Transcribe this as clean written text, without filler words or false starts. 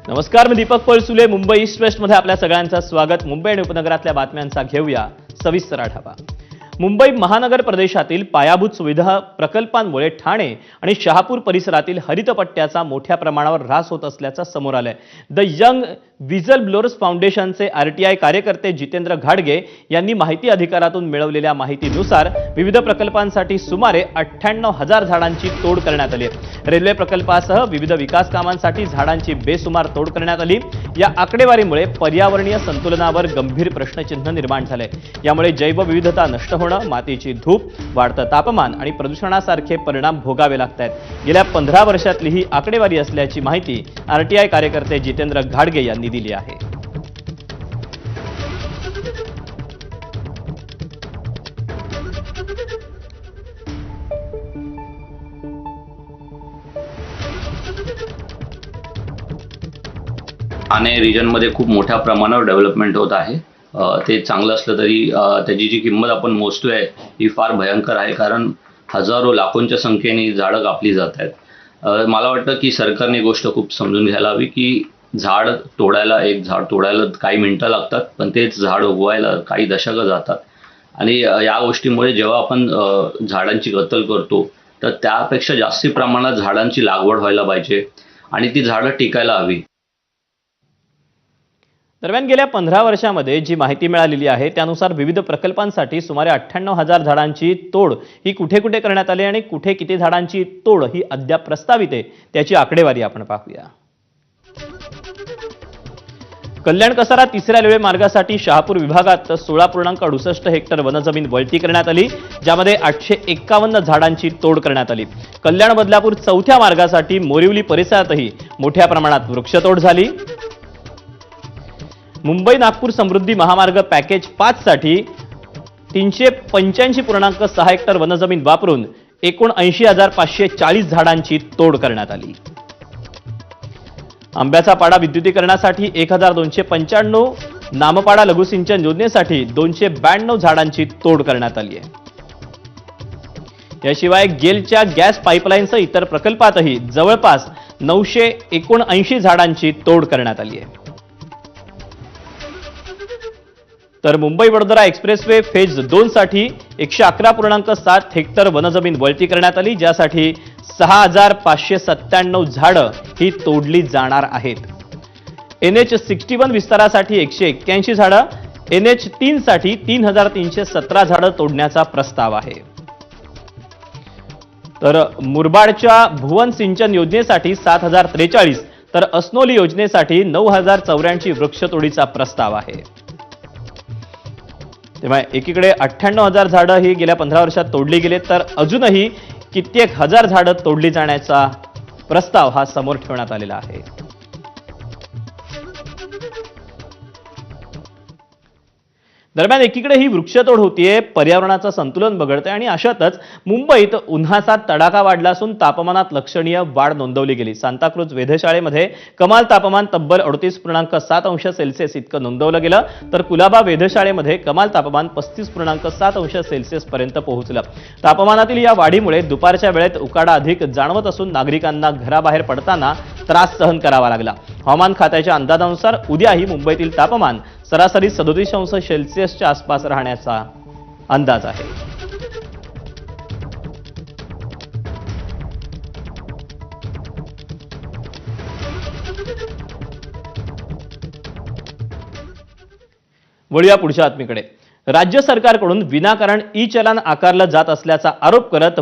नमस्कार, मी दीपक पळसुले. मुंबई ईस्ट वेस्टमध्ये आपल्या सगळ्यांचं स्वागत. मुंबई आणि उपनगरातल्या बातम्यांचा घेऊया सविस्तर आढावा. मुंबई महानगर प्रदेशातील पायाभूत सुविधा प्रकल्पांमुळे ठाणे आणि शहापूर परिसरातील हरितपट्ट्याचा मोठ्या प्रमाणावर ऱ्हास होत असल्याचं समोर आलंय. द यंग व्हिजल ब्लोअर्स फाउंडेशनचे आरटीआय कार्यकर्ते जितेंद्र घाडगे यांनी माहिती अधिकारातून मिळवलेल्या माहितीनुसार विविध प्रकल्पांसाठी सुमारे 98,000 झाडांची तोड करण्यात आली आहे. रेल्वे प्रकल्पासह विविध विकास कामांसाठी झाडांची बेसुमार तोड करण्यात आली. या आकडेवारीमुळे पर्यावरणीय संतुलनावर गंभीर प्रश्नचिन्ह निर्माण झाले. यामुळे जैवविविधता नष्ट होणं, मातीची धूप, वाढतं तापमान आणि प्रदूषणासारखे परिणाम भोगावे लागतात. गेल्या 15 वर्षातली ही आकडेवारी असल्याची माहिती आरटीआय कार्यकर्ते जितेंद्र घाडगे यांनी दिली आहे. ठाणे रिजनमध्ये खूप मोठ्या प्रमाणावर डेव्हलपमेंट होत आहे. ते चांगलं असलं तरी त्याची जी किंमत आपण मोजतोय ही फार भयंकर आहे, कारण हजारो लाखोंच्या संख्येने झाडं कापली जात आहेत. मला वाटतं की सरकारने गोष्ट खूप समजून घ्यायला हवी की एक झाड तोडायला काही मिनिटं लागतात, पण तेच झाड उगवायला काही दशकं जातात. आणि या गोष्टीमुळे जेव्हा आपण झाडांची कत्तल करतो तर त्यापेक्षा जास्ती प्रमाणात झाडांची लागवड व्हायला पाहिजे आणि ती झाडं टिकायला हवी. दरम्यान गेल्या 15 वर्षांमध्ये जी माहिती मिळालेली आहे त्यानुसार विविध प्रकल्पांसाठी सुमारे 98,000 झाडांची तोड ही कुठे कुठे करण्यात आली आणि कुठे किती झाडांची तोड ही अद्याप प्रस्तावित आहे त्याची आकडेवारी आपण पाहूया. कल्याण कसारा तिसऱ्या रेल्वे मार्गासाठी शहापूर विभागात 16.68 हेक्टर वनजमीन वळती करण्यात आली, ज्यामध्ये 851 झाडांची तोड करण्यात आली. कल्याण बदलापूर चौथ्या मार्गासाठी मोरिवली परिसरातही मोठ्या प्रमाणात वृक्षतोड झाली. मुंबई नागपूर समृद्धी महामार्ग पॅकेज 5 साठी 385.6 हेक्टर वनजमीन वापरून एकूण 80,540 झाडांची तोड करण्यात आली. आंब्याचा पाडा विद्युतीकरणासाठी 1,295, नामपाडा लघुसिंचन योजनेसाठी 292 झाडांची तोड करण्यात आली आहे. याशिवाय गेलच्या गॅस पाईपलाईनसह इतर प्रकल्पातही जवळपास 979 झाडांची तोड करण्यात आली आहे. तर मुंबई वडोदरा एक्सप्रेसवे फेज 2 साठी 111.7 हेक्टर वनजमीन वळती करण्यात आली, ज्यासाठी 6,597 झाडं ही तोडली जाणार आहेत. NH61 विस्तारासाठी 181 झाडं, NH3 साठी 3,317 झाडं तोडण्याचा प्रस्ताव आहे. तर मुरबाडच्या भुवन सिंचन योजनेसाठी 7,043 तर अस्नोली योजनेसाठी 9,084 वृक्षतोडीचा प्रस्ताव आहे. तेव्हा एकीकडे 98,000 झाडं ही गेल्या 15 वर्षात तोडली गेली, तर अजूनही कित्येक हजार झाडं तोडली जाण्याचा प्रस्ताव हा समोर ठेवण्यात आलेला आहे. दरम्यान एकीकडे ही वृक्षतोड होतीये, पर्यावरणाचं संतुलन बिघडतंय आणि अशातच मुंबईत उन्हाचा तडाखा वाढला असून तापमानात लक्षणीय वाढ नोंदवली गेली. सांताक्रूज वेधशाळेमध्ये कमाल तापमान तब्बल 38.7 अंश सेल्सिअस इतकं नोंदवलं गेलं, तर कुलाबा वेधशाळेमध्ये कमाल तापमान 35.7 अंश सेल्सिअस पर्यंत पोहोचलं. तापमानातील या वाढीमुळे दुपारच्या वेळेत उकाडा अधिक जाणवत असून नागरिकांना घराबाहेर पडताना त्रास सहन करावा लागला. हवामान खात्याच्या अंदाजानुसार उद्याही मुंबईतील तापमान सरासरी 37 अंश सेल्सिअसच्या आसपास राहण्याचा अंदाज आहे. वळूया पुढच्या बातमीकडे. राज्य सरकारकडून विनाकारण ई चलन आकारलं जात असल्याचा आरोप करत